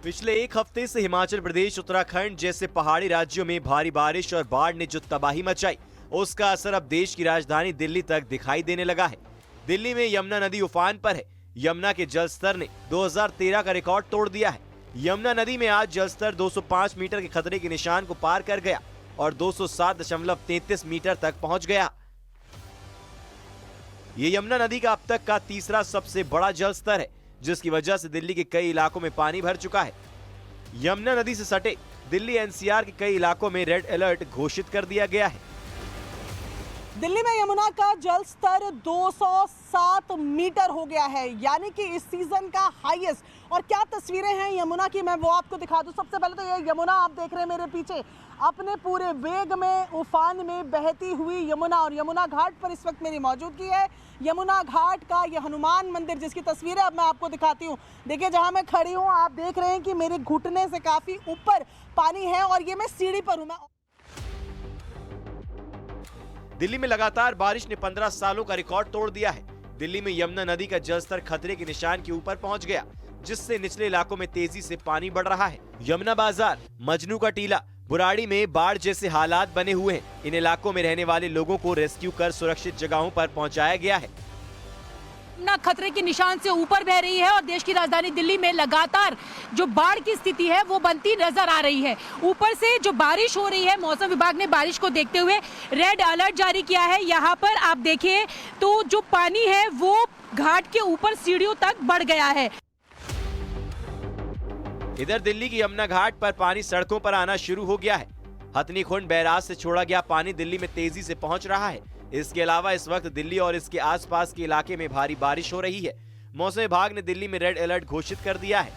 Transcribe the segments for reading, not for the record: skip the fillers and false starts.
पिछले एक हफ्ते से हिमाचल प्रदेश, उत्तराखंड जैसे पहाड़ी राज्यों में भारी बारिश और बाढ़ ने जो तबाही मचाई, उसका असर अब देश की राजधानी दिल्ली तक दिखाई देने लगा है। दिल्ली में यमुना नदी उफान पर है। यमुना के जल स्तर ने 2013 का रिकॉर्ड तोड़ दिया है। यमुना नदी में आज जल स्तर 205 मीटर के खतरे के निशान को पार कर गया और 207.33 मीटर तक पहुंच गया। ये यमुना नदी का अब तक का तीसरा सबसे बड़ा जल स्तर है, जिसकी वजह से दिल्ली के कई इलाकों में पानी भर चुका है। यमुना नदी से सटे दिल्ली एनसीआर के कई इलाकों में रेड अलर्ट घोषित कर दिया गया है। दिल्ली में यमुना का जल स्तर 207 मीटर हो गया है, यानी कि इस सीजन का हाईएस्ट। और क्या तस्वीरें हैं यमुना की, मैं वो आपको दिखा दूं। सबसे पहले तो ये यमुना आप देख रहे हैं मेरे पीछे, अपने पूरे वेग में उफान में बहती हुई यमुना। और यमुना घाट पर इस वक्त मेरी मौजूदगी है। यमुना घाट का ये हनुमान मंदिर, जिसकी तस्वीरें अब मैं आपको दिखाती हूँ। देखिए, जहाँ मैं खड़ी हूँ आप देख रहे हैं कि मेरे घुटने से काफी ऊपर पानी है और ये मैं सीढ़ी पर हूँ। दिल्ली में लगातार बारिश ने 15 सालों का रिकॉर्ड तोड़ दिया है। दिल्ली में यमुना नदी का जलस्तर खतरे के निशान के ऊपर पहुंच गया, जिससे निचले इलाकों में तेजी से पानी बढ़ रहा है। यमुना बाजार, मजनू का टीला, बुराड़ी में बाढ़ जैसे हालात बने हुए हैं। इन इलाकों में रहने वाले लोगों को रेस्क्यू कर सुरक्षित जगहों पर पहुंचाया गया है। यमुना खतरे के निशान से ऊपर बह रही है और देश की राजधानी दिल्ली में लगातार जो बाढ़ की स्थिति है वो बनती नजर आ रही है। ऊपर से जो बारिश हो रही है, मौसम विभाग ने बारिश को देखते हुए रेड अलर्ट जारी किया है। यहाँ पर आप देखिए तो जो पानी है वो घाट के ऊपर सीढ़ियों तक बढ़ गया है। इधर दिल्ली की यमुना घाट पर पानी सड़कों पर आना शुरू हो गया है। हथनीकुंड बैराज से छोड़ा गया पानी दिल्ली में तेजी से पहुंच रहा है। इसके अलावा इस वक्त दिल्ली और इसके आसपास के इलाके में भारी बारिश हो रही है। मौसम विभाग ने दिल्ली में रेड अलर्ट घोषित कर दिया है।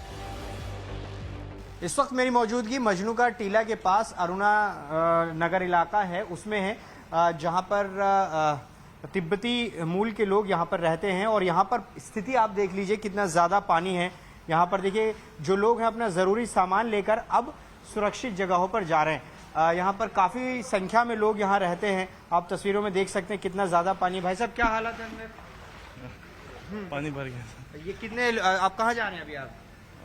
इस वक्त मेरी मौजूदगी मजनू का टीला के पास अरुणा नगर इलाका है, उसमें है, जहां पर तिब्बती मूल के लोग यहां पर रहते हैं। और यहां पर स्थिति आप देख लीजिए कितना ज्यादा पानी है। यहाँ पर देखिए जो लोग हैं अपना जरूरी सामान लेकर अब सुरक्षित जगहों पर जा रहे हैं। यहाँ पर काफी संख्या में लोग यहाँ रहते हैं। आप तस्वीरों में देख सकते हैं कितना ज्यादा पानी। भाई साहब, क्या हालत है अंदर? पानी भर गया। ये कितने, आप कहाँ जा रहे हैं अभी? आप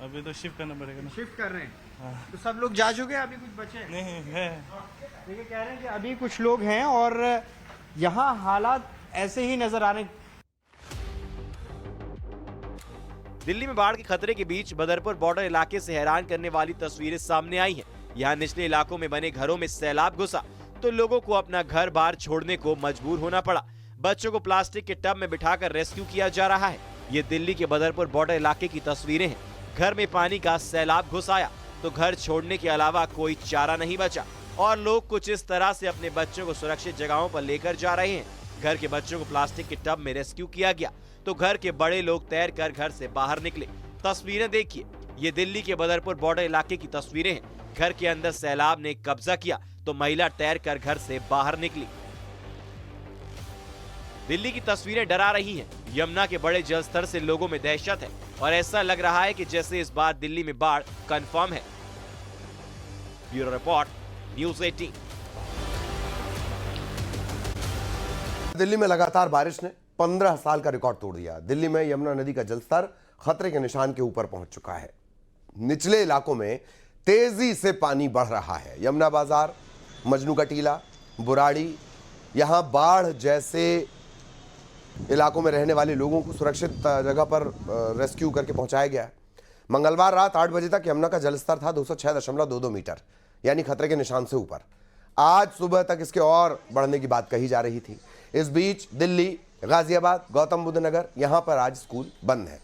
अभी तो शिफ्ट करना पड़ेगा ना। शिफ्ट कर रहे हैं? हाँ। तो सब लोग जा चुके हैं, अभी कुछ बचे नहीं है? देखिए, कह रहे हैं कि अभी कुछ लोग हैं और यहाँ हालात ऐसे ही नजर आ रहे हैं। दिल्ली में बाढ़ के खतरे के बीच बदरपुर बॉर्डर इलाके से हैरान करने वाली तस्वीरें सामने आई हैं। यहाँ निचले इलाकों में बने घरों में सैलाब घुसा तो लोगों को अपना घर बार छोड़ने को मजबूर होना पड़ा। बच्चों को प्लास्टिक के टब में बिठाकर रेस्क्यू किया जा रहा है। ये दिल्ली के बदरपुर बॉर्डर इलाके की तस्वीरें हैं। घर में पानी का सैलाब घुस आया तो घर छोड़ने के अलावा कोई चारा नहीं बचा और लोग कुछ इस तरह से अपने बच्चों को सुरक्षित जगहों पर लेकर जा रहे हैं। घर के बच्चों को प्लास्टिक के टब में रेस्क्यू किया गया तो घर के बड़े लोग तैरकर घर से बाहर निकले। तस्वीरें देखिए, ये दिल्ली के बदरपुर बॉर्डर इलाके की तस्वीरें हैं। घर के अंदर सैलाब ने कब्जा किया तो महिला तैरकर घर से बाहर निकली। दिल्ली की तस्वीरें डरा रही हैं। यमुना के बड़े जलस्तर से लोगों में दहशत है और ऐसा लग रहा है कि जैसे इस बार दिल्ली में बाढ़ कंफर्म है। Bureau report, news 18। दिल्ली में लगातार बारिश ने 15 साल का रिकॉर्ड तोड़ दिया। दिल्ली में यमुना नदी का जलस्तर खतरे के निशान के ऊपर पहुंच चुका है। निचले इलाकों में तेजी से पानी बढ़ रहा है। यमुना बाजार, मजनू का टीला, बुराड़ी, यहां बाढ़ जैसे इलाकों में रहने वाले लोगों को सुरक्षित जगह पर रेस्क्यू करके पहुंचाया गया है। मंगलवार रात 8 बजे तक यमुना का जलस्तर था 206.22 मीटर, यानी खतरे के निशान से ऊपर। आज सुबह तक इसके और बढ़ने की बात कही जा रही थी। इस बीच दिल्ली, गाजियाबाद, गौतम बुद्ध नगर, यहां पर आज स्कूल बंद है।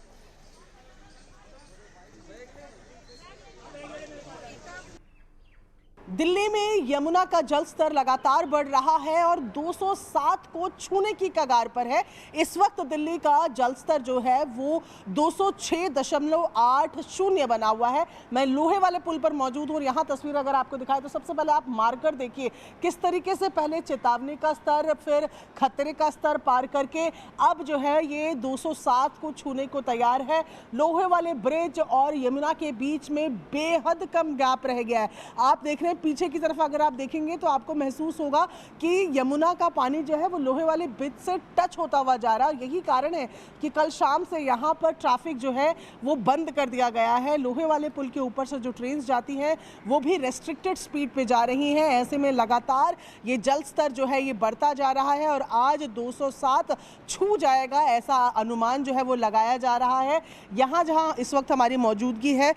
दिल्ली में यमुना का जल स्तर लगातार बढ़ रहा है और 207 को छूने की कगार पर है। इस वक्त दिल्ली का जल स्तर जो है वो 206.80 बना हुआ है। मैं लोहे वाले पुल पर मौजूद हूँ और यहाँ तस्वीर अगर आपको दिखाए तो सबसे पहले आप मार्कर देखिए किस तरीके से पहले चेतावनी का स्तर, फिर खतरे का स्तर पार करके अब जो है ये 207 को छूने को तैयार है। लोहे वाले ब्रिज और यमुना के बीच में बेहद कम गैप रह गया है। आप देख रहे हैं पीछे की तरफ अगर आप देखेंगे तो आपको महसूस होगा कि यमुना का पानी जो है वो लोहे वाले ब्रिज से टच होता हुआ जा रहा है। यही कारण है कि कल शाम से यहाँ पर ट्रैफिक जो है वो बंद कर दिया गया है। लोहे वाले पुल के ऊपर से जो ट्रेन जाती हैं वो भी रेस्ट्रिक्टेड स्पीड पे जा रही हैं। ऐसे में लगातार ये जल स्तर जो है ये बढ़ता जा रहा है और आज 207 छू जाएगा, ऐसा अनुमान जो है वो लगाया जा रहा है। यहाँ जहाँ इस वक्त हमारी मौजूदगी है,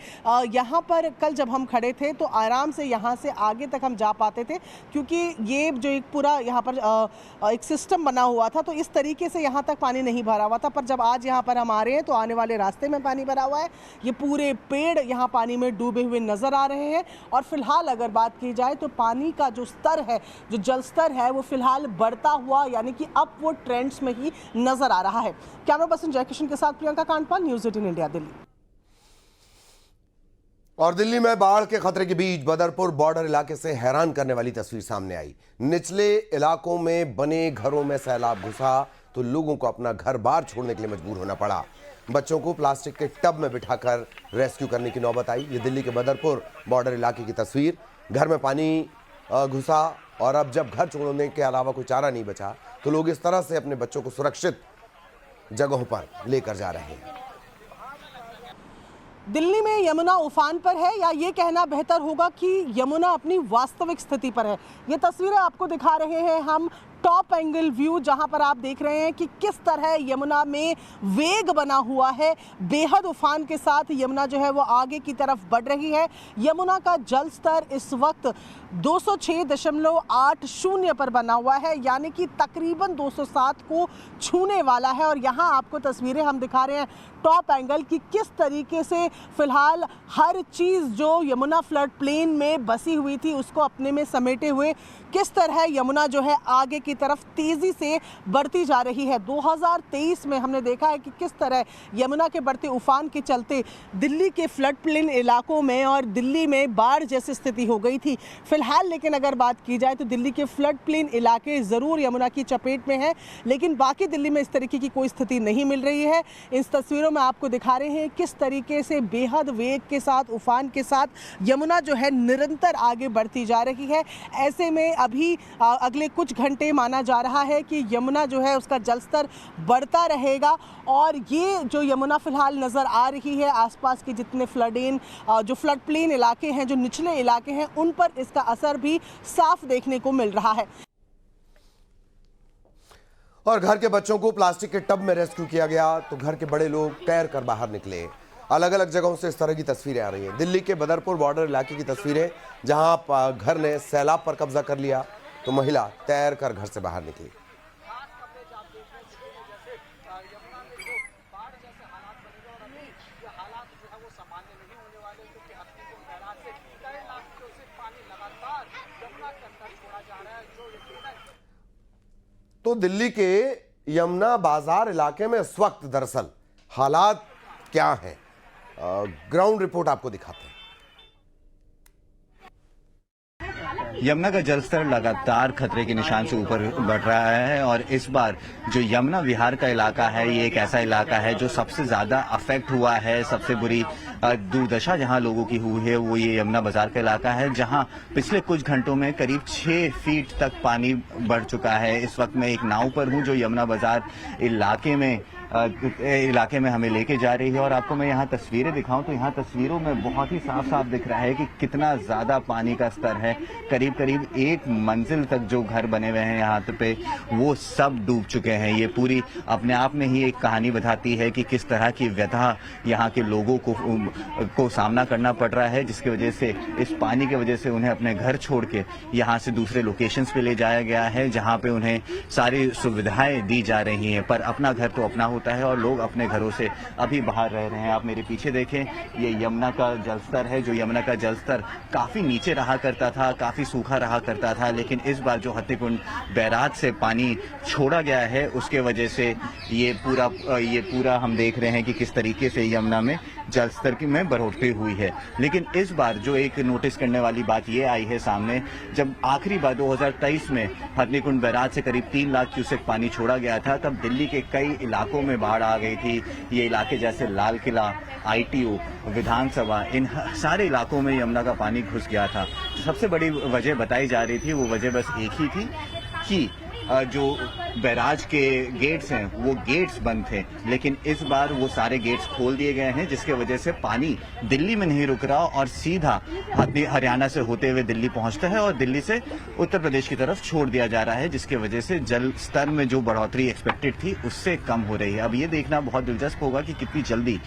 यहाँ पर कल जब हम खड़े थे तो आराम से यहाँ से आगे तक हम जा पाते थे, क्योंकि ये जो एक पूरा यहाँ पर एक सिस्टम बना हुआ था, तो इस तरीके से यहाँ तक पानी नहीं भरा हुआ था। पर जब आज यहाँ पर हम आ रहे हैं तो आने वाले रास्ते में पानी भरा हुआ है। ये पूरे पेड़ यहाँ पानी में डूबे हुए नजर आ रहे हैं। और फिलहाल अगर बात की जाए तो पानी का जो स्तर है, जो जल स्तर है, वो फिलहाल बढ़ता हुआ यानी कि अपवर्ड ट्रेंड्स में ही नजर आ रहा है। कैमरा पर्सन जयकिशन के साथ प्रियंका कांडपाल, न्यूज़ 18 इंडिया, दिल्ली। और दिल्ली में बाढ़ के खतरे के बीच बदरपुर बॉर्डर इलाके से हैरान करने वाली तस्वीर सामने आई। निचले इलाकों में बने घरों में सैलाब घुसा तो लोगों को अपना घर बार छोड़ने के लिए मजबूर होना पड़ा। बच्चों को प्लास्टिक के टब में बिठाकर रेस्क्यू करने की नौबत आई। ये दिल्ली के बदरपुर बॉर्डर इलाके की तस्वीर। घर में पानी घुसा और अब जब घर छोड़ने के अलावा कोई चारा नहीं बचा तो लोग इस तरह से अपने बच्चों को सुरक्षित जगहों पर लेकर जा रहे हैं। दिल्ली में यमुना उफान पर है, या ये कहना बेहतर होगा कि यमुना अपनी वास्तविक स्थिति पर है। ये तस्वीरें आपको दिखा रहे हैं हम, टॉप एंगल व्यू, जहां पर आप देख रहे हैं कि किस तरह यमुना में वेग बना हुआ है। बेहद उफान के साथ यमुना जो है वो आगे की तरफ बढ़ रही है। यमुना का जल स्तर इस वक्त 206.80 पर बना हुआ है, यानी कि तकरीबन 207 को छूने वाला है। और यहाँ आपको तस्वीरें हम दिखा रहे हैं टॉप एंगल की किस तरीके से फिलहाल हर चीज़ जो यमुना फ्लड प्लेन में बसी हुई थी उसको अपने में समेटे हुए किस तरह यमुना जो है आगे की तरफ तेज़ी से बढ़ती जा रही है। 2023 में हमने देखा है कि किस तरह यमुना के बढ़ते उफान के चलते दिल्ली के फ्लड प्लेन इलाकों में और दिल्ली में बाढ़ जैसी स्थिति हो गई थी। फिलहाल लेकिन अगर बात की जाए तो दिल्ली के फ्लड प्लेन इलाके ज़रूर यमुना की चपेट में हैं, लेकिन बाकी दिल्ली में इस तरीके की कोई स्थिति नहीं मिल रही है। इस तस्वीरों में आपको दिखा रहे हैं किस तरीके से बेहद वेग के साथ, उफान के साथ यमुना जो है निरंतर आगे बढ़ती जा रही है। ऐसे में अभी अगले कुछ घंटे माना जा रहा है कि यमुना जो है उसका जलस्तर बढ़ता रहेगा। और ये जो यमुना फिलहाल नज़र आ रही है, आसपास के जितने जो फ्लड प्लेन इलाके हैं, जो निचले इलाके हैं, उन पर इसका असर भी साफ देखने को मिल रहा है। और घर के बच्चों को प्लास्टिक के टब में रेस्क्यू किया गया तो घर के बड़े लोग तैर कर बाहर निकले। अलग अलग जगहों से इस तरह की तस्वीरें आ रही हैं। दिल्ली के बदरपुर बॉर्डर इलाके की तस्वीरें, जहां घर ने सैलाब पर कब्जा कर लिया तो महिला तैर कर घर से बाहर निकली। तो दिल्ली के यमुना बाजार इलाके में इस वक्त दरअसल हालात क्या हैं, ग्राउंड रिपोर्ट आपको दिखाते हैं। यमुना का जलस्तर लगातार खतरे के निशान से ऊपर बढ़ रहा है और इस बार जो यमुना विहार का इलाका है, ये एक ऐसा इलाका है जो सबसे ज्यादा अफेक्ट हुआ है। सबसे बुरी दुर्दशा जहां लोगों की हुई है वो ये यमुना बाजार का इलाका है, जहां पिछले कुछ घंटों में करीब 6 फीट तक पानी बढ़ चुका है। इस वक्त मैं एक नाव पर हूं जो यमुना बाजार इलाके में हमें लेके जा रही है और आपको मैं यहाँ तस्वीरें दिखाऊं तो यहाँ तस्वीरों में बहुत ही साफ साफ दिख रहा है कि कितना ज्यादा पानी का स्तर है। करीब करीब 1 मंजिल तक जो घर बने हुए हैं यहाँ पे वो सब डूब चुके हैं। ये पूरी अपने आप में ही एक कहानी बताती है कि किस तरह की व्यथा यहाँ के लोगों को सामना करना पड़ रहा है, जिसकी वजह से इस पानी की वजह से उन्हें अपने घर छोड़ के यहाँ से दूसरे लोकेशंस पे ले जाया गया है, जहाँ पे उन्हें सारी सुविधाएं दी जा रही हैं। पर अपना घर तो अपना होता है और लोग अपने घरों से अभी बाहर रह रहे हैं। आप मेरे पीछे देखें, ये यमुना का जलस्तर है। जो यमुना का जलस्तर काफी नीचे रहा करता था, काफी सूखा रहा करता था, लेकिन इस बार जो हत्तीकुंड बैराज से पानी छोड़ा गया है उसके वजह से ये पूरा हम देख रहे हैं कि किस तरीके से यमुना में जल स्तर की में बढ़ोतरी हुई है। लेकिन इस बार जो एक नोटिस करने वाली बात ये आई है सामने, जब आखिरी बार 2023 में हथनीकुंड बैराज से करीब 3 लाख क्यूसेक पानी छोड़ा गया था, तब दिल्ली के कई इलाकों में बाढ़ आ गई थी। ये इलाके जैसे लाल किला, ITO, विधानसभा, इन सारे इलाकों में यमुना का पानी घुस गया था। सबसे बड़ी वजह बताई जा रही थी, वो वजह बस एक ही थी कि जो बैराज के गेट्स हैं वो गेट्स बंद थे। लेकिन इस बार वो सारे गेट्स खोल दिए गए हैं, जिसके वजह से पानी दिल्ली में नहीं रुक रहा और सीधा हरियाणा से होते हुए दिल्ली पहुंचता है और दिल्ली से उत्तर प्रदेश की तरफ छोड़ दिया जा रहा है, जिसके वजह से जल स्तर में जो बढ़ोतरी एक्सपेक्टेड थी उससे कम हो रही है। अब ये देखना बहुत दिलचस्प होगा कि कितनी जल्दी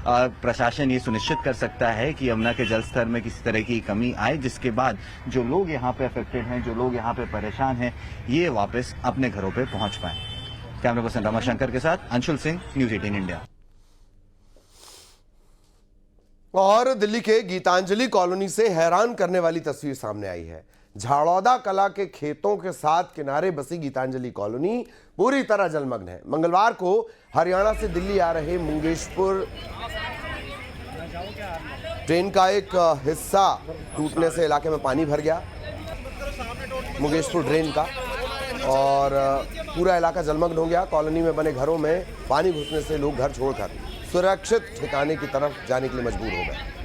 प्रशासन ये सुनिश्चित कर सकता है कि यमुना के जल स्तर में किसी तरह की कमी आए, जिसके बाद जो लोग यहाँ पे अफेक्टेड हैं, जो लोग यहाँ पे परेशान हैं, ये वापस अपने घरों पे पहुंच पाए। कैमरा पर्सन रमाशंकर के साथ अंशुल सिंह, न्यूज़ 18 इंडिया। और दिल्ली के गीतांजलि कॉलोनी से हैरान करने वाली तस्वीर सामने आई है। झाड़ौदा कला के खेतों के साथ किनारे बसी गीतांजलि कॉलोनी पूरी तरह जलमग्न है। मंगलवार को हरियाणा से दिल्ली आ रहे मुंगेशपुर ट्रेन का एक हिस्सा टूटने से इलाके में पानी भर गया, मुंगेशपुर ड्रेन का, और पूरा इलाका जलमग्न हो गया। कॉलोनी में बने घरों में पानी घुसने से लोग घर छोड़कर सुरक्षित ठिकाने की तरफ जाने के लिए मजबूर हो गए।